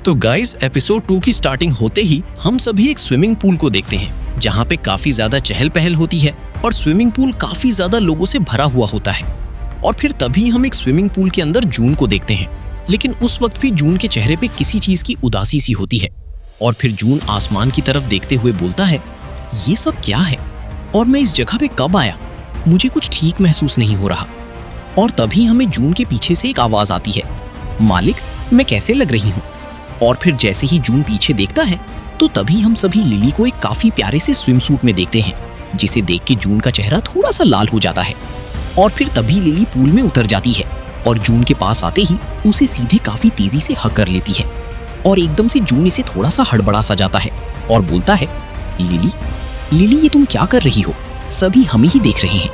तो guys, episode 2 की starting होते ही हम सभी एक स्विमिंग पूल को देखते हैं, जहाँ पे काफी ज्यादा चहल पहल होती है और स्विमिंग पूल काफी ज्यादा लोगों से भरा हुआ होता है। और फिर तभी हम एक स्विमिंग पूल के अंदर जून को देखते हैं, लेकिन उस वक्त भी जून के चेहरे पे किसी चीज की उदासी सी होती है। और फिर जून आसमान की तरफ देखते हुए बोलता है, ये सब क्या है और मैं इस जगह पे कब आया? मुझे कुछ ठीक महसूस नहीं हो रहा। और तभी हमें जून के पीछे से एक आवाज आती है, मालिक, मैं कैसे लग रही हूँ? और फिर जैसे ही जून पीछे देखता है तो तभी हम सभी लिली को एक काफी प्यारे से स्विम सूट में देखते हैं, जिसे देख के जून का चेहरा थोड़ा सा लाल हो जाता है। और फिर तभी लिली पूल में उतर जाती है और जून के पास आते ही उसे सीधे काफी तेजी से हक कर लेती है। और एकदम से जून इसे थोड़ा सा हड़बड़ा सा जाता है और बोलता है, लिली लिली, ये तुम क्या कर रही हो? सभी हमें ही देख रहे हैं।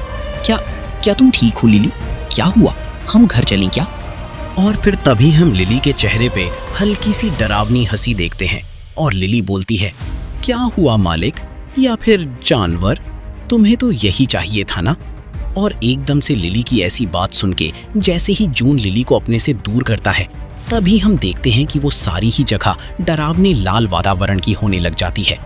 क्या तुम ठीक हो लिली? क्या हुआ? हम घर चलें क्या? और फिर तभी हम लिली के चेहरे पे हल्की सी डरावनी हंसी देखते हैं और लिली बोलती है, क्या हुआ मालिक? या फिर जानवर? तुम्हें तो यही चाहिए था ना? और एकदम से लिली की ऐसी बात सुन के जैसे ही जून लिली को अपने से दूर करता है, तभी हम देखते हैं कि वो सारी ही जगह डरावने लाल वातावरण की होने लग जाती है।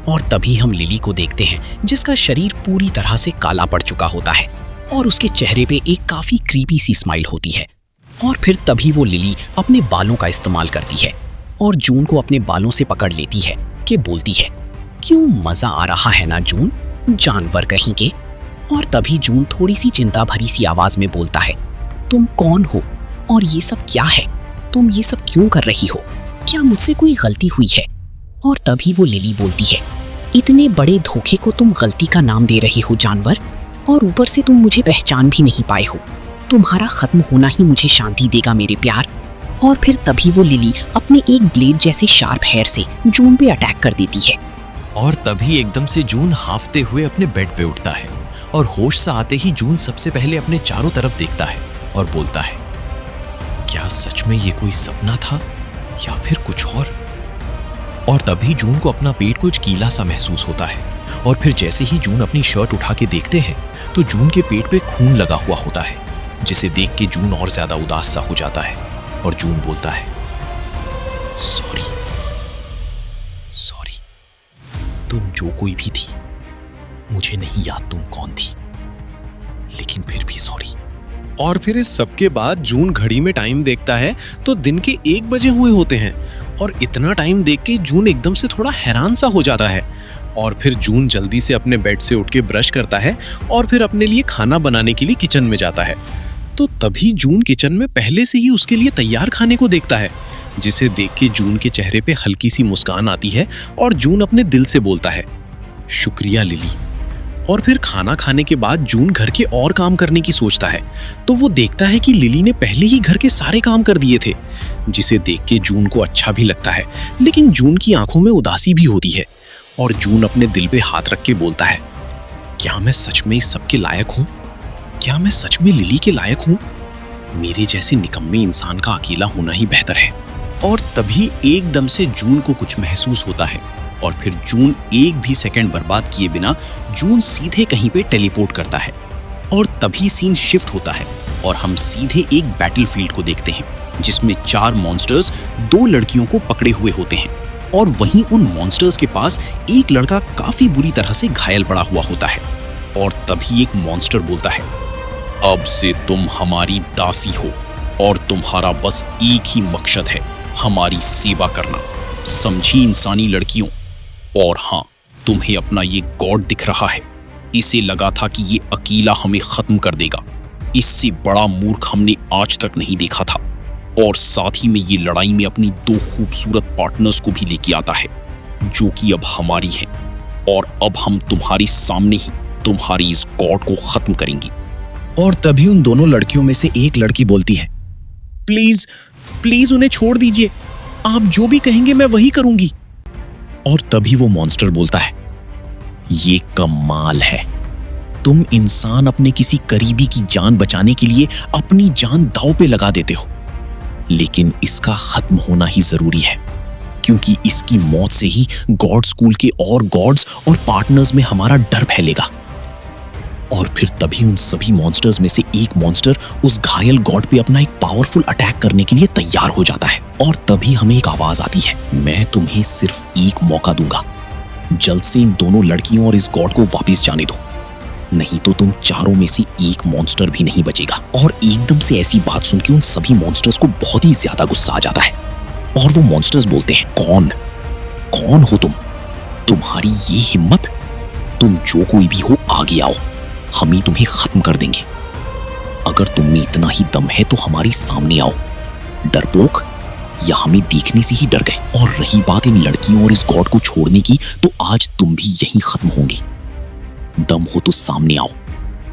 और तभी हम लिली को देखते हैं जिसका शरीर पूरी तरह से काला पड़ चुका होता है और उसके चेहरे पे एक काफी क्रीपी सी स्माइल होती है। और फिर तभी वो लिली अपने बालों का इस्तेमाल करती है और जून को अपने बालों से पकड़ लेती है कि बोलती है, क्यों मजा आ रहा है ना जून, जानवर कहीं के। और तभी जून थोड़ी सी चिंता भरी सी आवाज में बोलता है, तुम कौन हो और ये सब क्या है? तुम ये सब क्यों कर रही हो? क्या मुझसे कोई गलती हुई है? और तभी वो लिली बोलती है, इतने बड़े धोखे को तुम गलती का नाम दे रही हो जानवर, और ऊपर से तुम मुझे पहचान भी नहीं पाए हो। तुम्हारा खत्म होना ही मुझे शांति देगा मेरे प्यार। और फिर तभी वो लिली अपने एक ब्लेड जैसे शार्प हेयर से जून पे अटैक कर देती है। और तभी एकदम से जून हांफते हुए अपने बेड पे उठता है और होश से आते ही जून सबसे पहले अपने चारों तरफ देखता है और बोलता है, क्या सच में ये कोई सपना था या फिर कुछ और तभी जून को अपना पेट कुछ गीला सा महसूस होता है। और फिर जैसे ही जून अपनी शर्ट उठा के देखते हैं तो जून के पेट पे खून लगा हुआ होता है, जिसे देख के जून और ज्यादा उदास सा हो जाता है। और जून बोलता है, सॉरी, तुम जो कोई भी थी, मुझे नहीं याद तुम कौन थी, लेकिन फिर भी सॉरी। और फिर इस सबके बाद जून घड़ी में टाइम देखता है तो दिन के 1 बजे हुए होते हैं। और इतना टाइम देख के जून एकदम से थोड़ा हैरान सा हो जाता है। और फिर जून जल्दी से अपने बेड से उठ के ब्रश करता है और फिर अपने लिए खाना बनाने के लिए किचन में जाता है। तो तभी जून किचन में पहले से ही उसके लिए तैयार खाने को देखता है, जिसे देख के जून के चेहरे पे हल्की सी मुस्कान आती है और जून अपने दिल से बोलता है, शुक्रिया लिली। और फिर खाना खाने के बाद जून घर के और काम करने की सोचता है तो वो देखता है कि लिली ने पहले ही घर के सारे काम कर दिए थे, जिसे देख के जून को अच्छा भी लगता है, लेकिन जून की आंखों में उदासी भी होती है। और जून अपने दिल पे हाथ रख के बोलता है, क्या मैं सच में इस सब के लायक हूँ? क्या मैं सच में लिली के लायक हूँ? मेरे जैसे निकम्मे इंसान का अकेला होना ही बेहतर है। और तभी एकदम से जून को कुछ महसूस होता है और फिर जून एक भी सेकंड बर्बाद किए बिना जून सीधे कहीं पे टेलीपोर्ट करता है। और तभी सीन शिफ्ट होता है और हम सीधे एक बैटलफील्ड को देखते हैं, जिसमें 4 मॉन्स्टर्स 2 लड़कियों को पकड़े हुए होते हैं। और वहीं उन मॉन्स्टर्स के पास एक लड़का काफी बुरी तरह से घायल पड़ा हुआ होता है। और तभी एक मॉन्स्टर बोलता है, अब से तुम हमारी दासी हो और तुम्हारा बस एक ही मकसद है, हमारी सेवा करना, समझी इंसानी लड़कियों। और हाँ, तुम्हें अपना ये गॉड दिख रहा है, इसे लगा था कि ये अकेला हमें खत्म कर देगा। इससे बड़ा मूर्ख हमने आज तक नहीं देखा था। और साथ ही में ये लड़ाई में अपनी 2 खूबसूरत पार्टनर्स को भी लेके आता है, जो कि अब हमारी हैं। और अब हम तुम्हारे सामने ही तुम्हारी इस गॉड को खत्म करेंगी। और तभी उन दोनों लड़कियों में से एक लड़की बोलती है, प्लीज उन्हें छोड़ दीजिए, आप जो भी कहेंगे मैं वही करूंगी। और तभी वो मॉन्स्टर बोलता है, ये कमाल है, तुम इंसान अपने किसी करीबी की जान बचाने के लिए अपनी जान दांव पे लगा देते हो, लेकिन इसका खत्म होना ही जरूरी है, क्योंकि इसकी मौत से ही गॉड स्कूल के और गॉड्स और पार्टनर्स में हमारा डर फैलेगा। और फिर तभी उन सभी मॉन्स्टर्स में से एक मॉन्स्टर उस घायल गॉड पे अपना एक पावरफुल अटैक करने के लिए तैयार हो जाता है। और तभी हमें एक आवाज आती है, मैं तुम्हें सिर्फ एक मौका दूंगा, जल्द से इन दोनों लड़कियों और इस गॉड को वापस जाने दो, नहीं तो तुम चारों में से एक मॉन्स्टर भी नहीं बचेगा। और एकदम से ऐसी बात सुन के उन सभी मॉन्स्टर्स को बहुत ही ज्यादा गुस्सा आ जाता है और वो मॉन्स्टर्स बोलते हैं, कौन हो तुम? तुम्हारी ये हिम्मत? तुम जो कोई भी हो आगे आओ, हम ही तुम्हें खत्म कर देंगे। अगर तुम में इतना ही दम है तो हमारे सामने आओ, डरपोक, या हमें देखने से ही डर गए। और रही बात इन लड़कियों और इस गॉड को छोड़ने की, तो आज तुम भी यहीं खत्म होंगे। दम हो तो सामने आओ।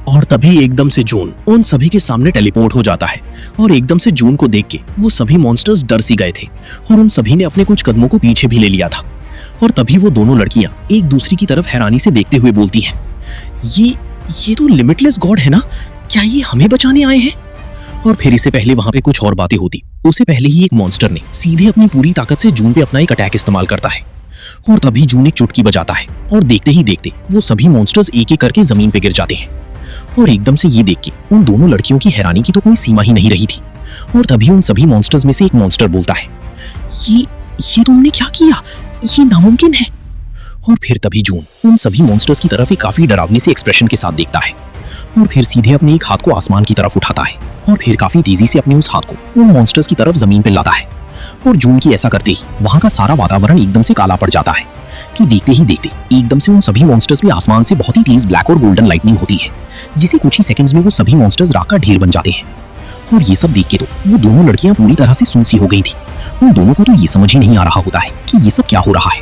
और तभी एकदम से जून उन सभी के सामने टेलीपोर्ट हो जाता है और एकदम से जून को देख के वो सभी मॉन्स्टर्स डर सी गए थे और उन सभी ने अपने कुछ कदमों को पीछे भी ले लिया था। और तभी वो दोनों लड़कियां एक दूसरी की तरफ हैरानी से देखते हुए बोलती हैं, ये तो लिमिटलेस गॉड है ना, क्या ये हमें बचाने आए हैं? और फिर इससे पहले वहां पे कुछ और बातें होती, उससे पहले ही एक मॉन्स्टर ने सीधे अपनी पूरी ताकत से जून पे अपना एक अटैक इस्तेमाल करता है और तभी जून एक चुटकी बजाता है और देखते ही देखते वो सभी मॉन्स्टर्स एक एक करके जमीन पे गिर जाते हैं। और एकदम से ये देख के उन दोनों लड़कियों की हैरानी की तो कोई सीमा ही नहीं रही थी। और तभी उन सभी मॉन्स्टर्स में से एक मॉन्स्टर बोलता है, ये तुमने क्या किया? ये नामुमकिन है। और फिर तभी जून उन सभी मॉन्स्टर्स की तरफ एक काफी डरावने से एक्सप्रेशन के साथ देखता है और फिर सीधे अपने एक हाथ को आसमान की तरफ उठाता है और फिर काफी तेजी से अपने उस हाथ को उन मॉन्स्टर्स की तरफ जमीन पे लाता है। और जून की ऐसा करते ही वहां का सारा वातावरण एकदम से काला पड़ जाता है कि देखते ही देखते एकदम से उन सभी मॉन्स्टर्स में आसमान से बहुत ही तेज ब्लैक और गोल्डन लाइटनिंग होती है, जिसे कुछ ही सेकंड्स में वो सभी मॉन्स्टर्स राख का ढेर बन जाते हैं। और ये सब देख के तो वो दोनों लड़कियां पूरी तरह से सुनसी हो गई थी। उन दोनों को तो ये समझ ही नहीं आ रहा होता है कि ये सब क्या हो रहा है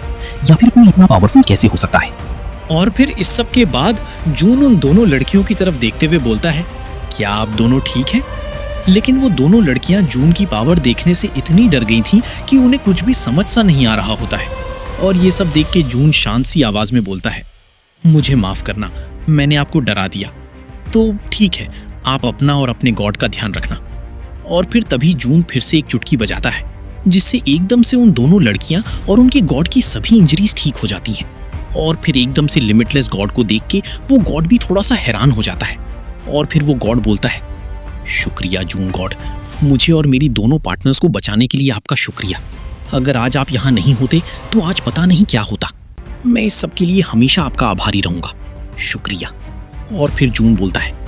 या फिर कोई इतना पावरफुल कैसे हो सकता है। और फिर इस सब के बाद जून उन दोनों लड़कियों की तरफ देखते हुए बोलता है, क्या आप दोनों ठीक हैं? लेकिन वो दोनों लड़कियां जून की पावर देखने से इतनी डर गई थीं कि उन्हें कुछ भी समझ सा नहीं आ रहा होता है। और ये सब देख के जून शांत सी आवाज में बोलता है, मुझे माफ करना, मैंने आपको डरा दिया। तो ठीक है, आप अपना और अपने गॉड का ध्यान रखना। और फिर तभी जून फिर से एक चुटकी बजाता है, जिससे एकदम से उन दोनों लड़कियां और उनके गॉड की सभी इंजरीज ठीक हो जाती हैं। और फिर एकदम से लिमिटलेस गॉड को देख के वो गॉड भी थोड़ा सा हैरान हो जाता है। और फिर वो गॉड बोलता है, शुक्रिया जून गॉड, मुझे और मेरी दोनों पार्टनर्स को बचाने के लिए आपका शुक्रिया। अगर आज आप यहाँ नहीं होते तो आज पता नहीं क्या होता। मैं इस सब के लिए हमेशा आपका आभारी रहूंगा, शुक्रिया। और फिर जून बोलता है,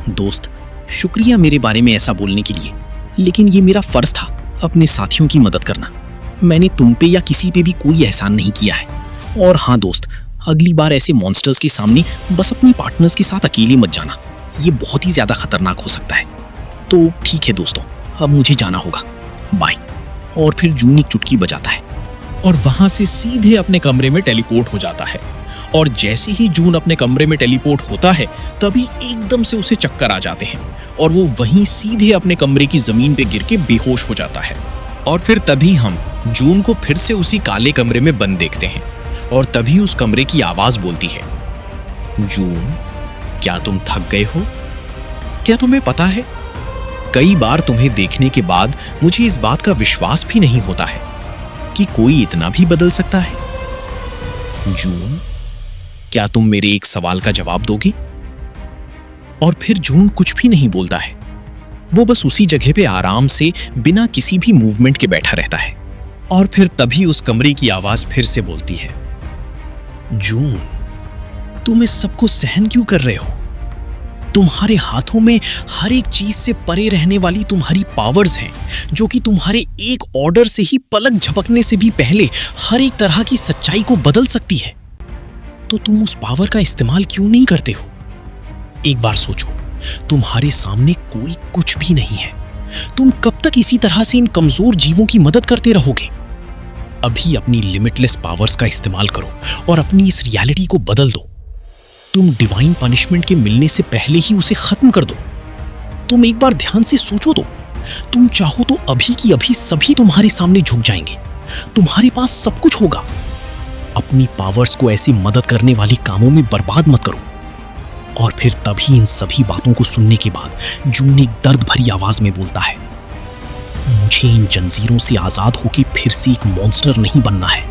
दोस्त, शुक्रिया मेरे बारे में ऐसा बोलने के लिए, लेकिन ये मेरा फर्ज था अपने साथियों की मदद करना। मैंने तुम पे या किसी पे भी कोई एहसान नहीं किया है। और हाँ दोस्त, अगली बार ऐसे मॉन्स्टर्स के सामने बस अपने पार्टनर्स के साथ अकेले मत जाना, ये बहुत ही ज्यादा खतरनाक हो सकता है। तो ठीक है दोस्तों, अब मुझे जाना होगा, बाय। और फिर जून एक चुटकी बजाता है और वहां से सीधे अपने कमरे में टेलीपोर्ट हो जाता है। और जैसे ही जून अपने कमरे में टेलीपोर्ट होता है तभी एकदम से उसे चक्कर आ जाते हैं और वो वहीं सीधे अपने कमरे की जमीन पे गिर के बेहोश हो जाता है। और फिर तभी हम जून को फिर से उसी काले कमरे में बंद देखते हैं और तभी उस कमरे की आवाज बोलती है, जून, क्या तुम थक गए हो? क्या तुम्हें पता है, कई बार तुम्हें देखने के बाद मुझे इस बात का विश्वास भी नहीं होता है कि कोई इतना भी बदल सकता है। जून, क्या तुम मेरे एक सवाल का जवाब दोगी? और फिर जून कुछ भी नहीं बोलता है, वो बस उसी जगह पे आराम से बिना किसी भी मूवमेंट के बैठा रहता है। और फिर तभी उस कमरे की आवाज फिर से बोलती है, जून, तुम इस सब को सहन क्यों कर रहे हो? तुम्हारे हाथों में हर एक चीज से परे रहने वाली तुम्हारी पावर्स हैं, जो कि तुम्हारे एक ऑर्डर से ही पलक झपकने से भी पहले हर एक तरह की सच्चाई को बदल सकती है। तो तुम उस पावर का इस्तेमाल क्यों नहीं करते हो? एक बार सोचो, तुम्हारे सामने कोई कुछ भी नहीं है। तुम कब तक इसी तरह से इन कमजोर जीवों की मदद करते रहोगे? अभी अपनी लिमिटलेस पावर्स का इस्तेमाल करो और अपनी इस रियलिटी को बदल दो। तुम डिवाइन पनिशमेंट के मिलने से पहले ही उसे खत्म कर दो। तुम एक बार ध्यान से सोचो तो, तुम चाहो तो अभी की अभी सभी तुम्हारे सामने झुक जाएंगे। तुम्हारे पास सब कुछ होगा। अपनी पावर्स को ऐसी मदद करने वाले कामों में बर्बाद मत करो। और फिर तभी इन सभी बातों को सुनने के बाद जून एक दर्द भरी आवाज में बोलता है, मुझे इन जंजीरों से आजाद होकर फिर से एक मॉन्स्टर नहीं बनना है।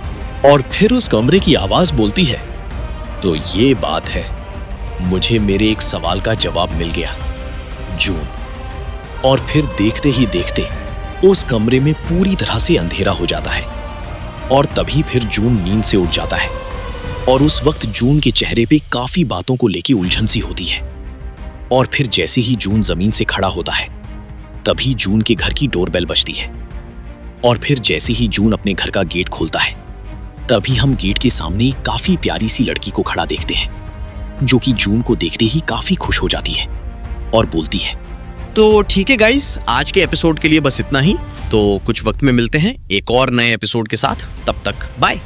और फिर उस कमरे की आवाज बोलती है, तो ये बात है, मुझे मेरे एक सवाल का जवाब मिल गया, जून। और फिर देखते ही देखते उस कमरे में पूरी तरह से अंधेरा हो जाता है और तभी फिर जून नींद से उठ जाता है। और उस वक्त जून के चेहरे पे काफी बातों को लेके उलझन सी होती है। और फिर जैसे ही जून जमीन से खड़ा होता है तभी जून के घर की डोरबेल बजती है। और फिर जैसे ही जून अपने घर का गेट खोलता है तभी हम गेट के सामने एक काफी प्यारी सी लड़की को खड़ा देखते हैं, जो कि जून को देखते ही काफी खुश हो जाती है और बोलती है, तो ठीक है गाइस, आज के एपिसोड के लिए बस इतना ही। तो कुछ वक्त में मिलते हैं एक और नए एपिसोड के साथ। तब तक बाय।